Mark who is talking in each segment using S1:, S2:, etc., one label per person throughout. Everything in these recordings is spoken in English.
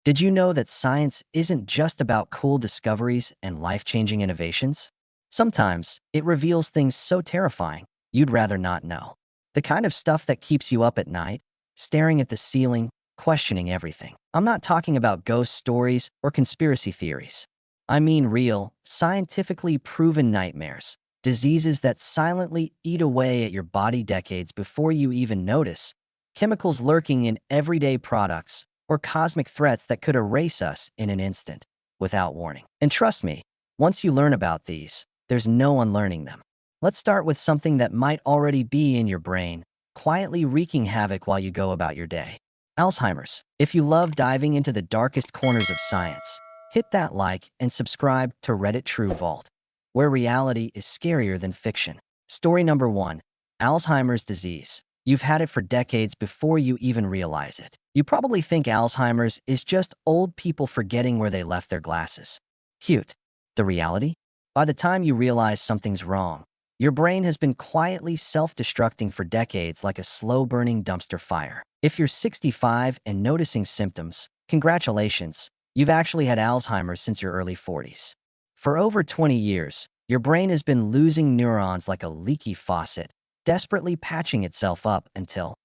S1: Did you know that science isn't just about cool discoveries and life-changing innovations? Sometimes it reveals things so terrifying you'd rather not know. The kind of stuff that keeps you up at night, staring at the ceiling, questioning everything. I'm not talking about ghost stories or conspiracy theories. I mean real, scientifically proven nightmares. Diseases that silently eat away at your body decades before you even notice. Chemicals lurking in everyday products, or cosmic threats that could erase us in an instant, without warning. And trust me, once you learn about these, there's no unlearning them. Let's start with something that might already be in your brain, quietly wreaking havoc while you go about your day. Alzheimer's. If you love diving into the darkest corners of science, hit that like and subscribe to Reddit True Vault, where reality is scarier than fiction. Story number 1. Alzheimer's disease. You've had it for decades before you even realize it. You probably think Alzheimer's is just old people forgetting where they left their glasses. Cute. The reality? By the time you realize something's wrong, your brain has been quietly self-destructing for decades like a slow-burning dumpster fire. If you're 65 and noticing symptoms, congratulations, you've actually had Alzheimer's since your early 40s. For over 20 years, your brain has been losing neurons like a leaky faucet, desperately patching itself up until,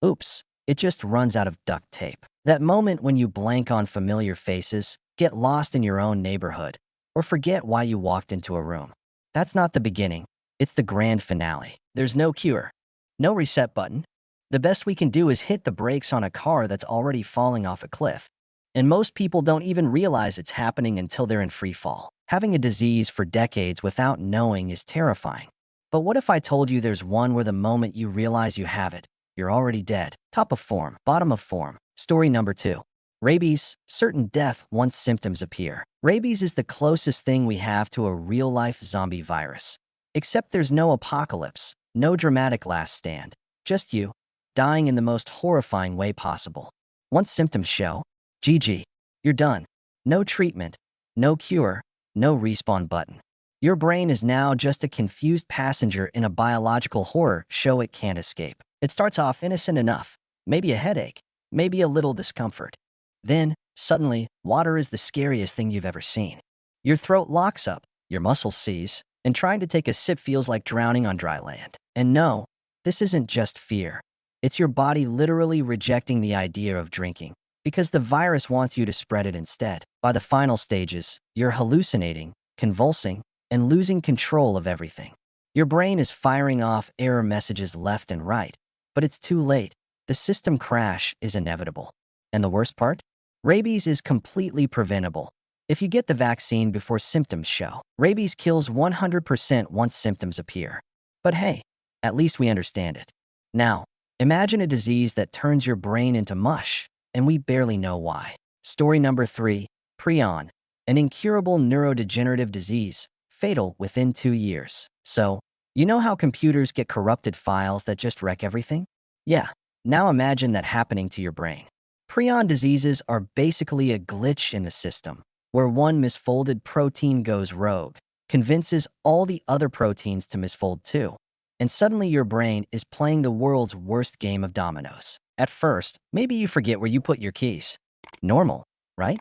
S1: oops, it just runs out of duct tape. That moment when you blank on familiar faces, get lost in your own neighborhood, or forget why you walked into a room. That's not the beginning, it's the grand finale. There's no cure, no reset button. The best we can do is hit the brakes on a car that's already falling off a cliff. And most people don't even realize it's happening until they're in free fall. Having a disease for decades without knowing is terrifying. But what if I told you there's one where the moment you realize you have it, you're already dead? Top of form, bottom of form. Story number 2. Rabies, certain death once symptoms appear. Rabies is the closest thing we have to a real-life zombie virus. Except there's no apocalypse, no dramatic last stand. Just you, dying in the most horrifying way possible. Once symptoms show, GG, you're done. No treatment, no cure, no respawn button. Your brain is now just a confused passenger in a biological horror show it can't escape. It starts off innocent enough, maybe a headache, maybe a little discomfort. Then, suddenly, water is the scariest thing you've ever seen. Your throat locks up, your muscles seize, and trying to take a sip feels like drowning on dry land. And no, this isn't just fear. It's your body literally rejecting the idea of drinking, because the virus wants you to spread it instead. By the final stages, you're hallucinating, convulsing, and losing control of everything. Your brain is firing off error messages left and right, but it's too late. The system crash is inevitable. And the worst part? Rabies is completely preventable. If you get the vaccine before symptoms show, rabies kills 100% once symptoms appear. But hey, at least we understand it. Now, imagine a disease that turns your brain into mush, and we barely know why. Story number 3, Prion, an incurable neurodegenerative disease, fatal within 2 years. So, you know how computers get corrupted files that just wreck everything? Yeah, now imagine that happening to your brain. Prion diseases are basically a glitch in the system, where one misfolded protein goes rogue, convinces all the other proteins to misfold too, and suddenly your brain is playing the world's worst game of dominoes. At first, maybe you forget where you put your keys. Normal, right?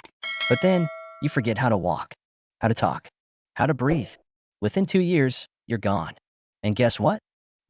S1: But then, you forget how to walk, how to talk, how to breathe. Within 2 years, you're gone. And guess what?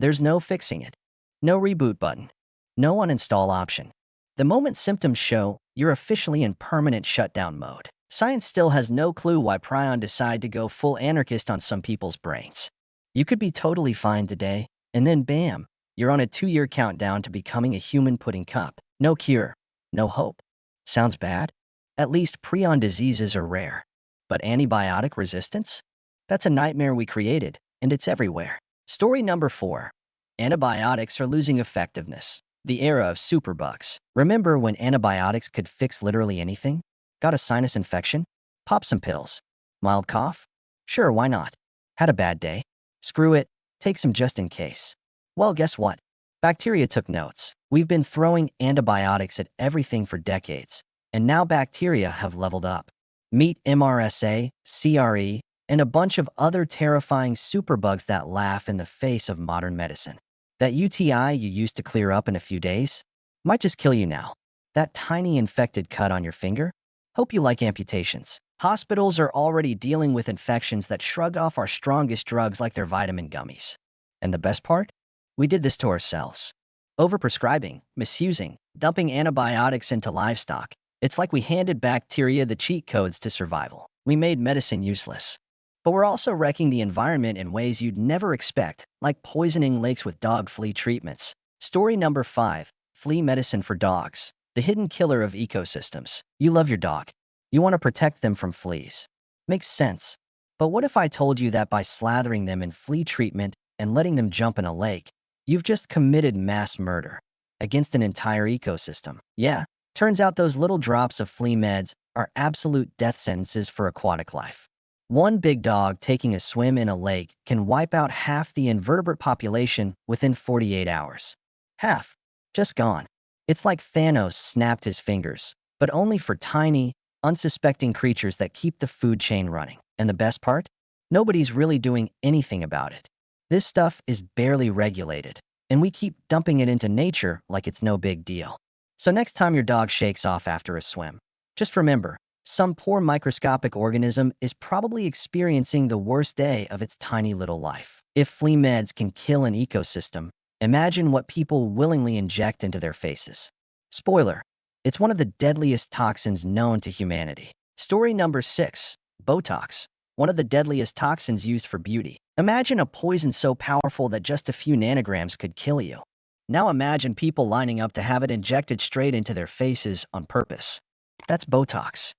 S1: There's no fixing it. No reboot button. No uninstall option. The moment symptoms show, you're officially in permanent shutdown mode. Science still has no clue why Prion decided to go full anarchist on some people's brains. You could be totally fine today, and then bam, you're on a 2-year countdown to becoming a human pudding cup. No cure, no hope. Sounds bad? At least prion diseases are rare. But antibiotic resistance? That's a nightmare we created, and it's everywhere. Story number 4. Antibiotics are losing effectiveness. The era of superbugs. Remember when antibiotics could fix literally anything? Got a sinus infection? Pop some pills. Mild cough? Sure, why not? Had a bad day? Screw it, take some just in case. Well, guess what? Bacteria took notes. We've been throwing antibiotics at everything for decades, and now bacteria have leveled up. Meet MRSA, CRE, and a bunch of other terrifying superbugs that laugh in the face of modern medicine. That UTI you used to clear up in a few days might just kill you now. That tiny infected cut on your finger? Hope you like amputations. Hospitals are already dealing with infections that shrug off our strongest drugs like their vitamin gummies. And the best part? We did this to ourselves. Overprescribing, misusing, dumping antibiotics into livestock. It's like we handed bacteria the cheat codes to survival. We made medicine useless. But we're also wrecking the environment in ways you'd never expect, like poisoning lakes with dog flea treatments. Story number 5. Flea medicine for dogs. The hidden killer of ecosystems. You love your dog. You want to protect them from fleas. Makes sense. But what if I told you that by slathering them in flea treatment and letting them jump in a lake, you've just committed mass murder against an entire ecosystem? Yeah, turns out those little drops of flea meds are absolute death sentences for aquatic life. One big dog taking a swim in a lake can wipe out half the invertebrate population within 48 hours. Half. Just gone. It's like Thanos snapped his fingers, but only for tiny, unsuspecting creatures that keep the food chain running. And the best part? Nobody's really doing anything about it. This stuff is barely regulated, and we keep dumping it into nature like it's no big deal. So next time your dog shakes off after a swim, just remember, some poor microscopic organism is probably experiencing the worst day of its tiny little life. If flea meds can kill an ecosystem, imagine what people willingly inject into their faces. Spoiler, it's one of the deadliest toxins known to humanity. Story number 6. Botox, one of the deadliest toxins used for beauty. Imagine a poison so powerful that just a few nanograms could kill you. Now imagine people lining up to have it injected straight into their faces on purpose. That's Botox.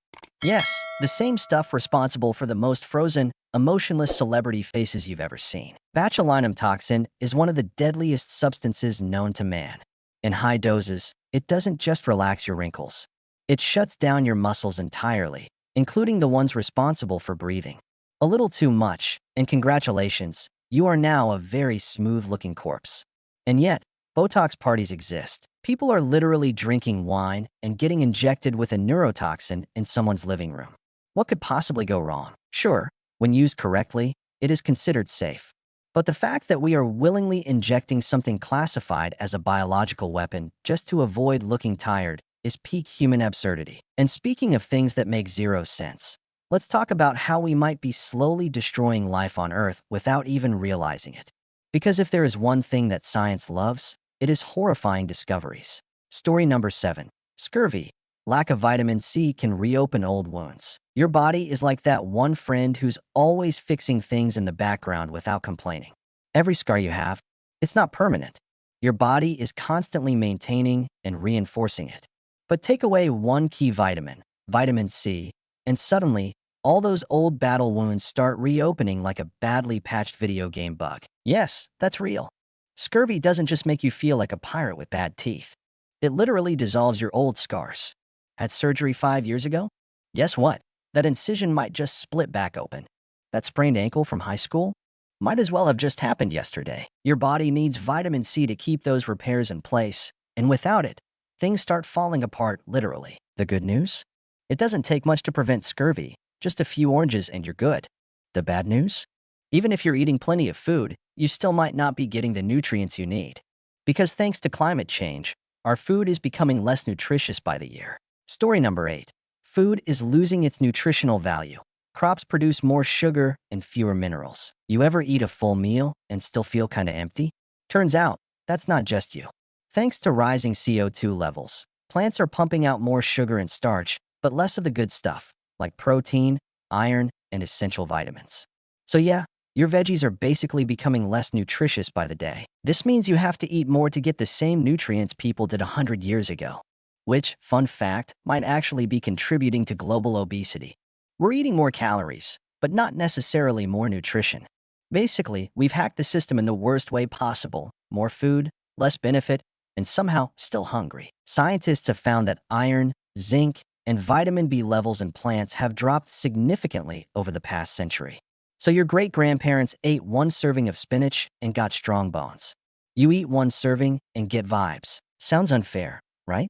S1: Yes, the same stuff responsible for the most frozen, emotionless celebrity faces you've ever seen. Botulinum toxin is one of the deadliest substances known to man. In high doses, it doesn't just relax your wrinkles. It shuts down your muscles entirely, including the ones responsible for breathing. A little too much, and congratulations, you are now a very smooth-looking corpse. And yet, Botox parties exist. People are literally drinking wine and getting injected with a neurotoxin in someone's living room. What could possibly go wrong? Sure, when used correctly, it is considered safe. But the fact that we are willingly injecting something classified as a biological weapon just to avoid looking tired is peak human absurdity. And speaking of things that make zero sense, let's talk about how we might be slowly destroying life on Earth without even realizing it. Because if there is one thing that science loves, it is horrifying discoveries. Story number 7. Scurvy. Lack of vitamin C can reopen old wounds. Your body is like that one friend who's always fixing things in the background without complaining. Every scar you have, it's not permanent. Your body is constantly maintaining and reinforcing it. But take away one key vitamin, vitamin C, and suddenly, all those old battle wounds start reopening like a badly patched video game bug. Yes, that's real. Scurvy doesn't just make you feel like a pirate with bad teeth. It literally dissolves your old scars. Had surgery 5 years ago? Guess what? That incision might just split back open. That sprained ankle from high school? Might as well have just happened yesterday. Your body needs vitamin C to keep those repairs in place, and without it, things start falling apart literally. The good news? It doesn't take much to prevent scurvy, just a few oranges and you're good. The bad news? Even if you're eating plenty of food, you still might not be getting the nutrients you need. Because thanks to climate change, our food is becoming less nutritious by the year. Story number 8. Food is losing its nutritional value. Crops produce more sugar and fewer minerals. You ever eat a full meal and still feel kinda empty? Turns out, that's not just you. Thanks to rising CO2 levels, plants are pumping out more sugar and starch, but less of the good stuff, like protein, iron, and essential vitamins. So yeah, your veggies are basically becoming less nutritious by the day. This means you have to eat more to get the same nutrients people did 100 years ago. Which, fun fact, might actually be contributing to global obesity. We're eating more calories, but not necessarily more nutrition. Basically, we've hacked the system in the worst way possible. More food, less benefit, and somehow still hungry. Scientists have found that iron, zinc, and vitamin B levels in plants have dropped significantly over the past century. So your great-grandparents ate one serving of spinach and got strong bones. You eat one serving and get vibes. Sounds unfair, right?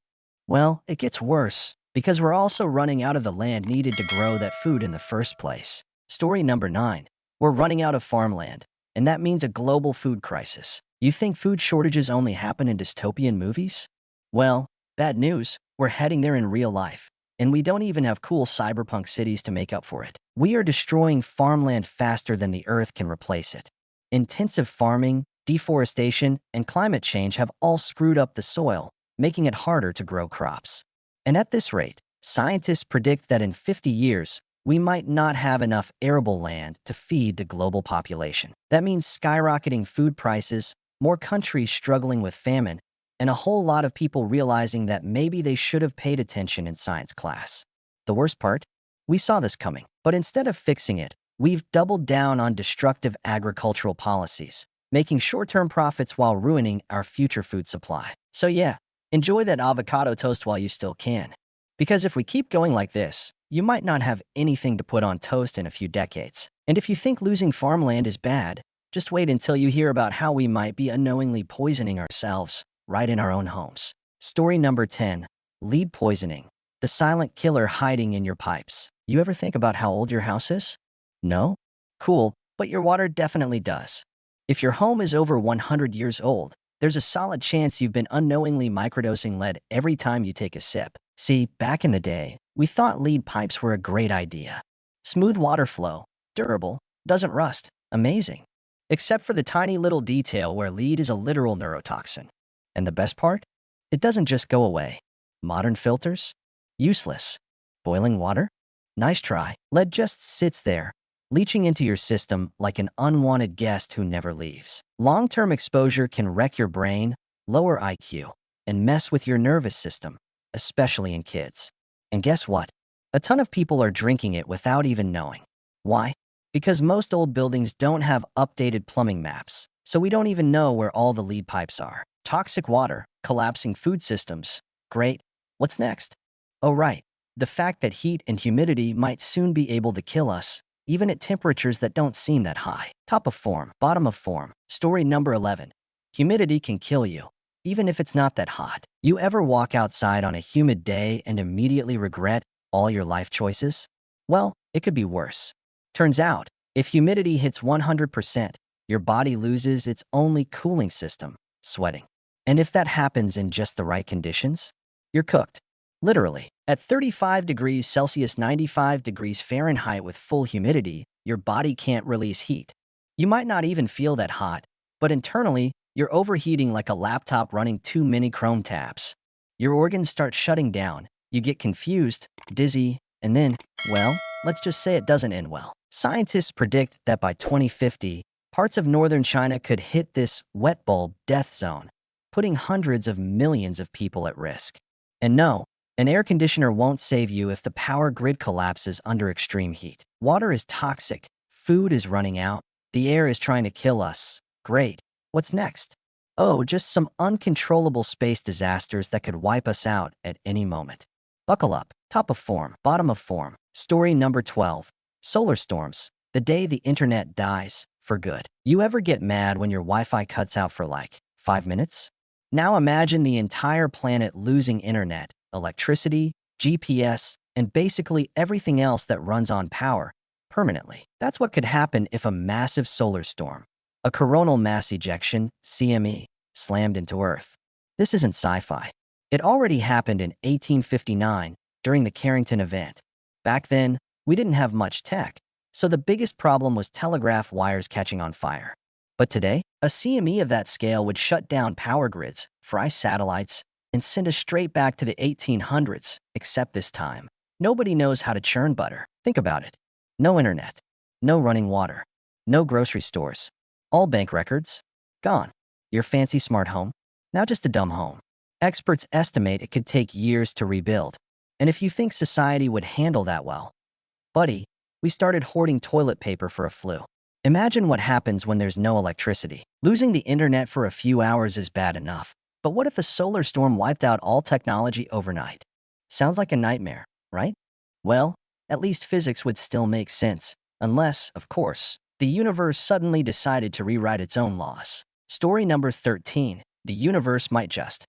S1: Well, it gets worse, because we're also running out of the land needed to grow that food in the first place. Story number 9. We're running out of farmland, and that means a global food crisis. You think food shortages only happen in dystopian movies? Well, bad news, we're heading there in real life. and we don't even have cool cyberpunk cities to make up for it. We are destroying farmland faster than the Earth can replace it. Intensive farming, deforestation, and climate change have all screwed up the soil, making it harder to grow crops. And at this rate, scientists predict that in 50 years, we might not have enough arable land to feed the global population. That means skyrocketing food prices, more countries struggling with famine, and a whole lot of people realizing that maybe they should have paid attention in science class. The worst part? We saw this coming, but instead of fixing it, we've doubled down on destructive agricultural policies, making short-term profits while ruining our future food supply. So yeah, enjoy that avocado toast while you still can. Because if we keep going like this, you might not have anything to put on toast in a few decades. And if you think losing farmland is bad, just wait until you hear about how we might be unknowingly poisoning ourselves right in our own homes. Story number 10, lead poisoning, the silent killer hiding in your pipes. You ever think about how old your house is? No? Cool, but your water definitely does. If your home is over 100 years old, there's a solid chance you've been unknowingly microdosing lead every time you take a sip. See, back in the day, we thought lead pipes were a great idea. Smooth water flow, durable, doesn't rust, amazing. Except for the tiny little detail where lead is a literal neurotoxin. And the best part? It doesn't just go away. Modern filters? Useless. Boiling water? Nice try. Lead just sits there, leaching into your system like an unwanted guest who never leaves. Long-term exposure can wreck your brain, lower IQ, and mess with your nervous system, especially in kids. And guess what? A ton of people are drinking it without even knowing. Why? Because most old buildings don't have updated plumbing maps, so we don't even know where all the lead pipes are. Toxic water, collapsing food systems. Great. What's next? Oh right, the fact that heat and humidity might soon be able to kill us, even at temperatures that don't seem that high. Top of form, bottom of form. Story number 11. Humidity can kill you, even if it's not that hot. You ever walk outside on a humid day and immediately regret all your life choices? Well, it could be worse. Turns out, if humidity hits 100%, your body loses its only cooling system, sweating. And if that happens in just the right conditions, you're cooked. Literally, at 35 degrees Celsius, 95 degrees Fahrenheit with full humidity, your body can't release heat. You might not even feel that hot, but internally, you're overheating like a laptop running too many Chrome tabs. Your organs start shutting down, you get confused, dizzy, and then, well, let's just say it doesn't end well. Scientists predict that by 2050, parts of northern China could hit this wet bulb death zone, putting hundreds of millions of people at risk. And no, an air conditioner won't save you if the power grid collapses under extreme heat. Water is toxic, food is running out, the air is trying to kill us. Great. What's next? Oh, just some uncontrollable space disasters that could wipe us out at any moment. Buckle up. Top of form, bottom of form. Story number 12. Solar storms. The day the internet dies for good. You ever get mad when your Wi-Fi cuts out for like 5 minutes? Now imagine the entire planet losing internet, electricity, GPS, and basically everything else that runs on power permanently. That's what could happen if a massive solar storm, a coronal mass ejection, CME, slammed into Earth. This isn't sci-fi. It already happened in 1859 during the Carrington event. Back then, we didn't have much tech, so the biggest problem was telegraph wires catching on fire. But today, a CME of that scale would shut down power grids, fry satellites, and send us straight back to the 1800s, except this time, nobody knows how to churn butter. Think about it. No internet, no running water, no grocery stores, all bank records, gone. Your fancy smart home, now just a dumb home. Experts estimate it could take years to rebuild. And if you think society would handle that well, buddy, we started hoarding toilet paper for a flu. Imagine what happens when there's no electricity. Losing the internet for a few hours is bad enough. But what if a solar storm wiped out all technology overnight? Sounds like a nightmare, right? Well, at least physics would still make sense, unless, of course, the universe suddenly decided to rewrite its own laws. Story number 13. The universe might just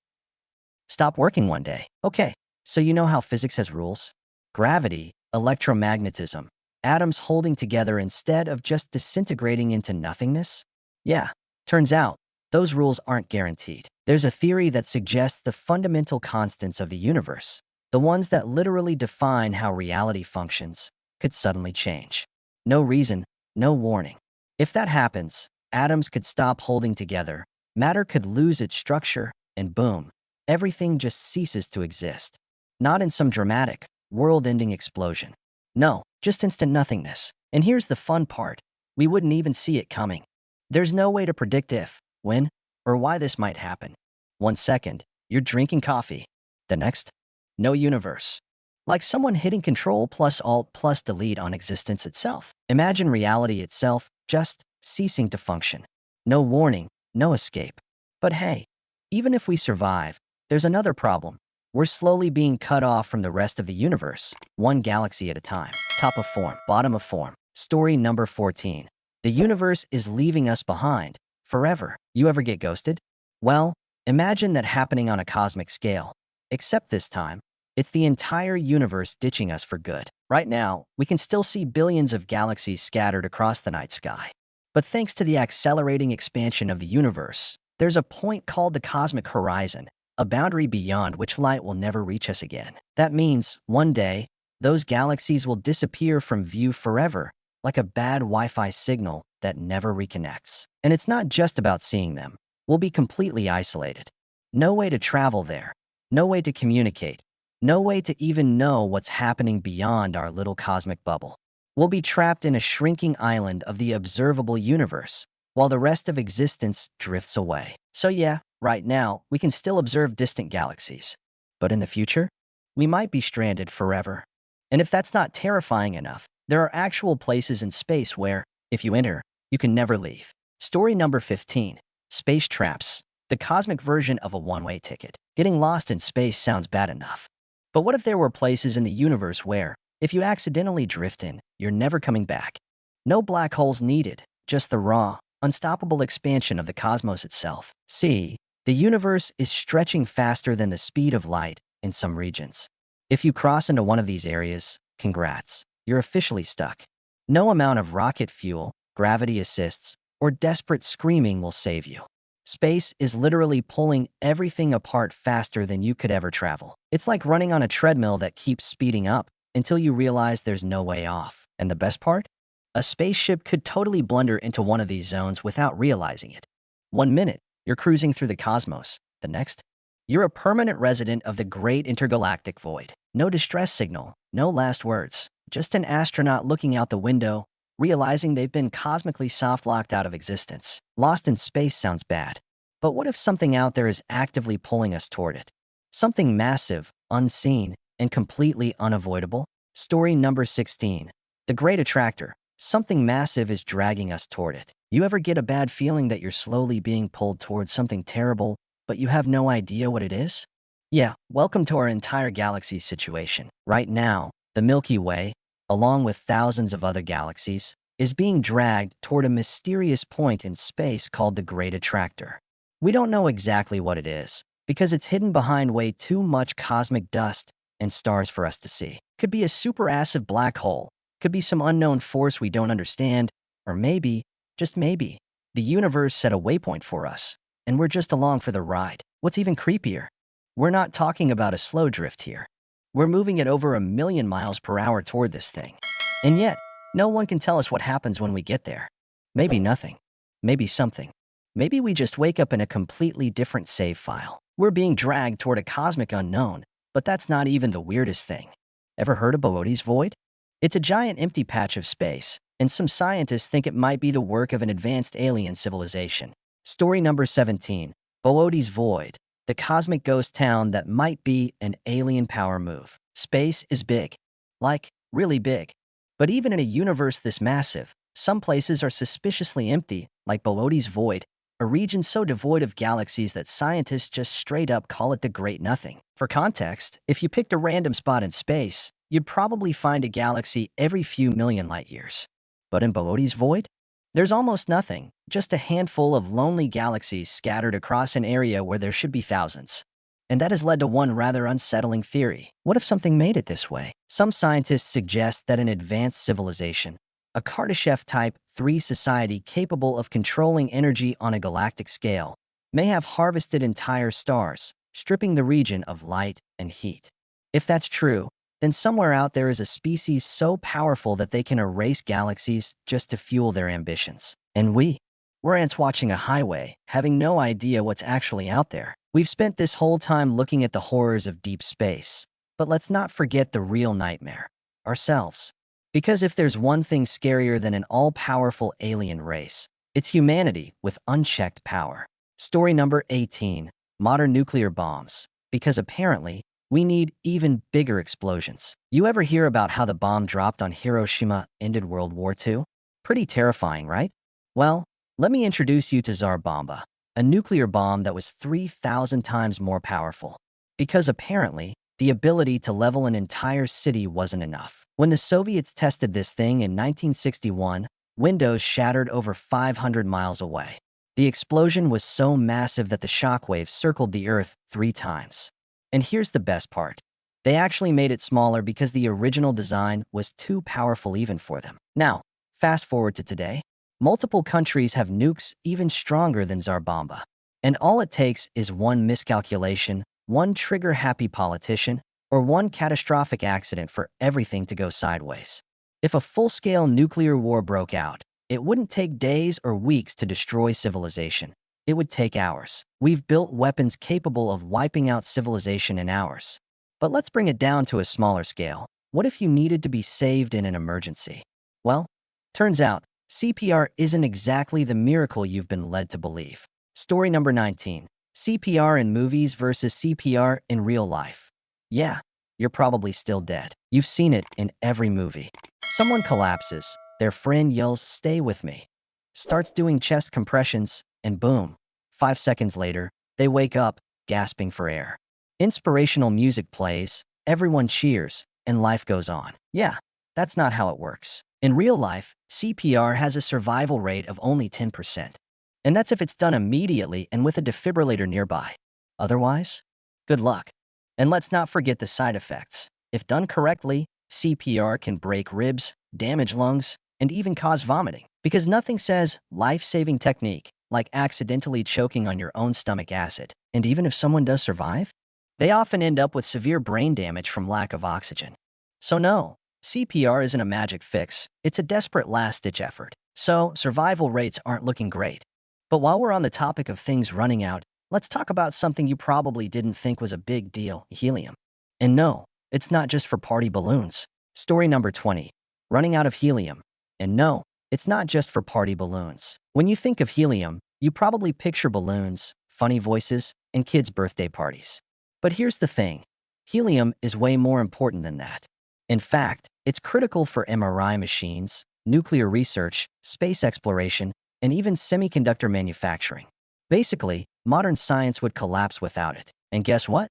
S1: stop working one day. Okay, so you know how physics has rules? Gravity, electromagnetism, atoms holding together instead of just disintegrating into nothingness? Yeah, turns out, those rules aren't guaranteed. There's a theory that suggests the fundamental constants of the universe, the ones that literally define how reality functions, could suddenly change. No reason, no warning. If that happens, atoms could stop holding together, matter could lose its structure, and boom, everything just ceases to exist. Not in some dramatic, world-ending explosion. No, just instant nothingness. And here's the fun part. We wouldn't even see it coming. There's no way to predict if, when, or why this might happen. 1 second, you're drinking coffee. The next, no universe. Like someone hitting Control plus Alt plus Delete on existence itself. Imagine reality itself just ceasing to function. No warning, no escape. But hey, even if we survive, there's another problem. We're slowly being cut off from the rest of the universe, one galaxy at a time. Top of form, bottom of form. Story number 14. The universe is leaving us behind, forever. You ever get ghosted? Well, imagine that happening on a cosmic scale. Except this time, it's the entire universe ditching us for good. Right now, we can still see billions of galaxies scattered across the night sky. But thanks to the accelerating expansion of the universe, there's a point called the cosmic horizon, a boundary beyond which light will never reach us again. That means, one day, those galaxies will disappear from view forever, like a bad Wi-Fi signal that never reconnects. And it's not just about seeing them. We'll be completely isolated. No way to travel there. No way to communicate. No way to even know what's happening beyond our little cosmic bubble. We'll be trapped in a shrinking island of the observable universe, while the rest of existence drifts away. So yeah, right now, we can still observe distant galaxies. But in the future, we might be stranded forever. And if that's not terrifying enough, there are actual places in space where, if you enter, you can never leave. Story number 15. Space traps. The cosmic version of a one-way ticket. Getting lost in space sounds bad enough. But what if there were places in the universe where, if you accidentally drift in, you're never coming back? No black holes needed, just the raw, unstoppable expansion of the cosmos itself. See, the universe is stretching faster than the speed of light in some regions. If you cross into one of these areas, congrats, you're officially stuck. No amount of rocket fuel, gravity assists, or desperate screaming will save you. Space is literally pulling everything apart faster than you could ever travel. It's like running on a treadmill that keeps speeding up until you realize there's no way off. And the best part? A spaceship could totally blunder into one of these zones without realizing it. 1 minute, you're cruising through the cosmos. The next, you're a permanent resident of the great intergalactic void. No distress signal, no last words. Just an astronaut looking out the window, realizing they've been cosmically soft-locked out of existence. Lost in space sounds bad. But what if something out there is actively pulling us toward it? Something massive, unseen, and completely unavoidable? Story number 16. The Great Attractor. Something massive is dragging us toward it. You ever get a bad feeling that you're slowly being pulled towards something terrible, but you have no idea what it is? Yeah, welcome to our entire galaxy situation. Right now, the Milky Way, along with thousands of other galaxies, is being dragged toward a mysterious point in space called the Great Attractor. We don't know exactly what it is, because it's hidden behind way too much cosmic dust and stars for us to see. Could be a supermassive black hole, could be some unknown force we don't understand, or maybe, just maybe, the universe set a waypoint for us, and we're just along for the ride. What's even creepier? We're not talking about a slow drift here. We're moving at over 1,000,000 miles per hour toward this thing. And yet, no one can tell us what happens when we get there. Maybe nothing. Maybe something. Maybe we just wake up in a completely different save file. We're being dragged toward a cosmic unknown, but that's not even the weirdest thing. Ever heard of Boötes Void? It's a giant empty patch of space, and some scientists think it might be the work of an advanced alien civilization. Story number 17. Boötes Void. The cosmic ghost town that might be an alien power move. Space is big. Like, really big. But even in a universe this massive, some places are suspiciously empty, like Boötes Void, a region so devoid of galaxies that scientists just straight up call it the Great Nothing. For context, if you picked a random spot in space, you'd probably find a galaxy every few million light years. But in Boötes Void, there's almost nothing, just a handful of lonely galaxies scattered across an area where there should be thousands. And that has led to one rather unsettling theory. What if something made it this way? Some scientists suggest that an advanced civilization, a Kardashev-type 3 society capable of controlling energy on a galactic scale, may have harvested entire stars, stripping the region of light and heat. If that's true, then somewhere out there is a species so powerful that they can erase galaxies just to fuel their ambitions. And we're ants watching a highway, having no idea what's actually out there. We've spent this whole time looking at the horrors of deep space. But let's not forget the real nightmare, ourselves. Because if there's one thing scarier than an all-powerful alien race, it's humanity with unchecked power. Story number 18, modern nuclear bombs. Because apparently, we need even bigger explosions. You ever hear about how the bomb dropped on Hiroshima ended World War II? Pretty terrifying, right? Well, let me introduce you to Tsar Bomba, a nuclear bomb that was 3,000 times more powerful. Because apparently, the ability to level an entire city wasn't enough. When the Soviets tested this thing in 1961, windows shattered over 500 miles away. The explosion was so massive that the shockwaves circled the Earth 3 times. And here's the best part. They actually made it smaller because the original design was too powerful even for them. Now, fast forward to today. Multiple countries have nukes even stronger than Tsar Bomba. And all it takes is one miscalculation, one trigger-happy politician, or one catastrophic accident for everything to go sideways. If a full-scale nuclear war broke out, it wouldn't take days or weeks to destroy civilization. It would take hours. We've built weapons capable of wiping out civilization in hours. But let's bring it down to a smaller scale. What if you needed to be saved in an emergency? Well, turns out, CPR isn't exactly the miracle you've been led to believe. Story number 19. CPR in movies versus CPR in real life. Yeah, you're probably still dead. You've seen it in every movie. Someone collapses, their friend yells, "Stay with me," starts doing chest compressions, and boom, 5 seconds later, they wake up, gasping for air. Inspirational music plays, everyone cheers, and life goes on. Yeah, that's not how it works. In real life, CPR has a survival rate of only 10%. And that's if it's done immediately and with a defibrillator nearby. Otherwise, good luck. And let's not forget the side effects. If done correctly, CPR can break ribs, damage lungs, and even cause vomiting. Because nothing says life-saving technique like accidentally choking on your own stomach acid. And even if someone does survive, they often end up with severe brain damage from lack of oxygen. So no, CPR isn't a magic fix. It's a desperate last-ditch effort. So survival rates aren't looking great. But while we're on the topic of things running out, let's talk about something you probably didn't think was a big deal, helium. And no, it's not just for party balloons. Story number 20, running out of helium. And no, it's not just for party balloons. When you think of helium, you probably picture balloons, funny voices, and kids' birthday parties. But here's the thing. Helium is way more important than that. In fact, it's critical for MRI machines, nuclear research, space exploration, and even semiconductor manufacturing. Basically, modern science would collapse without it. And guess what?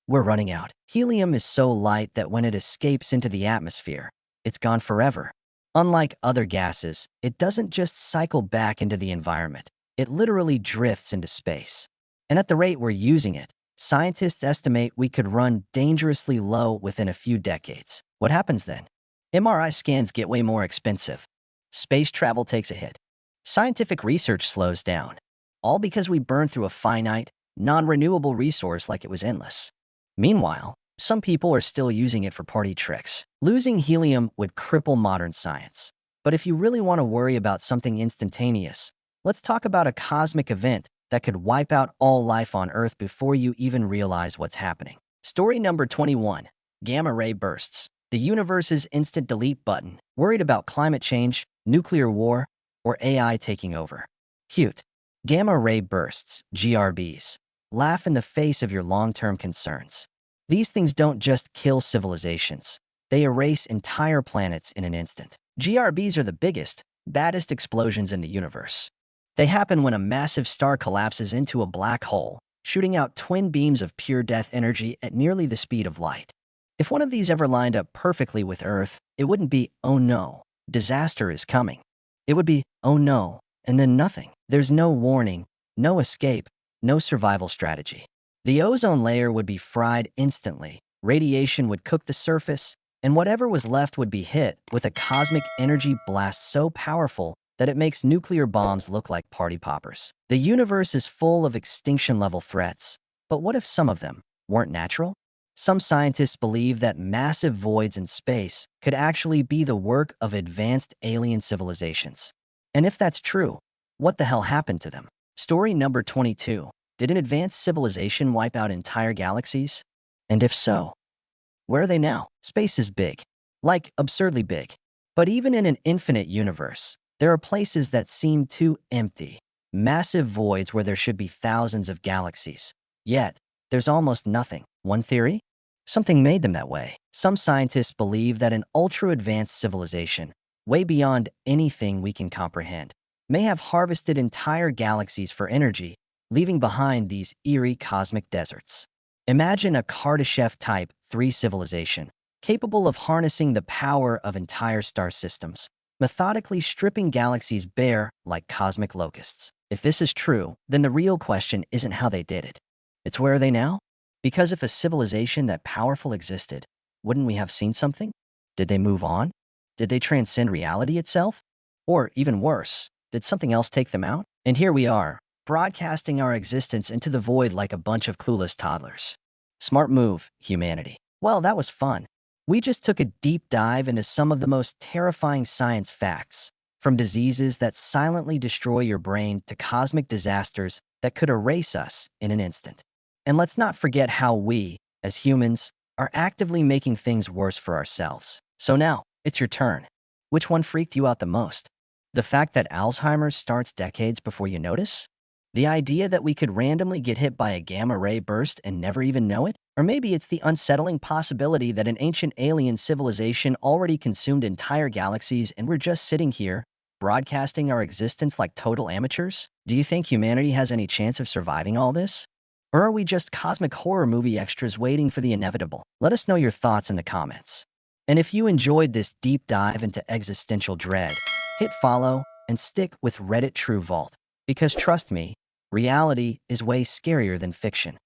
S1: We're running out. Helium is so light that when it escapes into the atmosphere, it's gone forever. Unlike other gases, it doesn't just cycle back into the environment. It literally drifts into space. And at the rate we're using it, scientists estimate we could run dangerously low within a few decades. What happens then? MRI scans get way more expensive. Space travel takes a hit. Scientific research slows down, all because we burn through a finite, non-renewable resource like it was endless. Meanwhile, some people are still using it for party tricks. Losing helium would cripple modern science. But if you really want to worry about something instantaneous, let's talk about a cosmic event that could wipe out all life on Earth before you even realize what's happening. Story number 21, gamma ray bursts. The universe's instant delete button. Worried about climate change, nuclear war, or AI taking over? Cute. Gamma ray bursts, GRBs. Laugh in the face of your long-term concerns. These things don't just kill civilizations. They erase entire planets in an instant. GRBs are the biggest, baddest explosions in the universe. They happen when a massive star collapses into a black hole, shooting out twin beams of pure death energy at nearly the speed of light. If one of these ever lined up perfectly with Earth, it wouldn't be, "Oh no, disaster is coming." It would be, "Oh no," and then nothing. There's no warning, no escape, no survival strategy. The ozone layer would be fried instantly, radiation would cook the surface, and whatever was left would be hit with a cosmic energy blast so powerful that it makes nuclear bombs look like party poppers. The universe is full of extinction-level threats, but what if some of them weren't natural? Some scientists believe that massive voids in space could actually be the work of advanced alien civilizations. And if that's true, what the hell happened to them? Story number 22. Did an advanced civilization wipe out entire galaxies? And if so, where are they now? Space is big. Like, absurdly big. But even in an infinite universe, there are places that seem too empty. Massive voids where there should be thousands of galaxies. Yet, there's almost nothing. One theory? Something made them that way. Some scientists believe that an ultra-advanced civilization, way beyond anything we can comprehend, may have harvested entire galaxies for energy, leaving behind these eerie cosmic deserts. Imagine a Kardashev Type 3 civilization, capable of harnessing the power of entire star systems, methodically stripping galaxies bare like cosmic locusts. If this is true, then the real question isn't how they did it. It's where are they now? Because if a civilization that powerful existed, wouldn't we have seen something? Did they move on? Did they transcend reality itself? Or, even worse, did something else take them out? And here we are, broadcasting our existence into the void like a bunch of clueless toddlers. Smart move, humanity. Well, that was fun. We just took a deep dive into some of the most terrifying science facts, from diseases that silently destroy your brain to cosmic disasters that could erase us in an instant. And let's not forget how we, as humans, are actively making things worse for ourselves. So now, it's your turn. Which one freaked you out the most? The fact that Alzheimer's starts decades before you notice? The idea that we could randomly get hit by a gamma-ray burst and never even know it? Or maybe it's the unsettling possibility that an ancient alien civilization already consumed entire galaxies and we're just sitting here, broadcasting our existence like total amateurs? Do you think humanity has any chance of surviving all this? Or are we just cosmic horror movie extras waiting for the inevitable? Let us know your thoughts in the comments. And if you enjoyed this deep dive into existential dread, hit follow and stick with Reddit True Vault. Because trust me, reality is way scarier than fiction.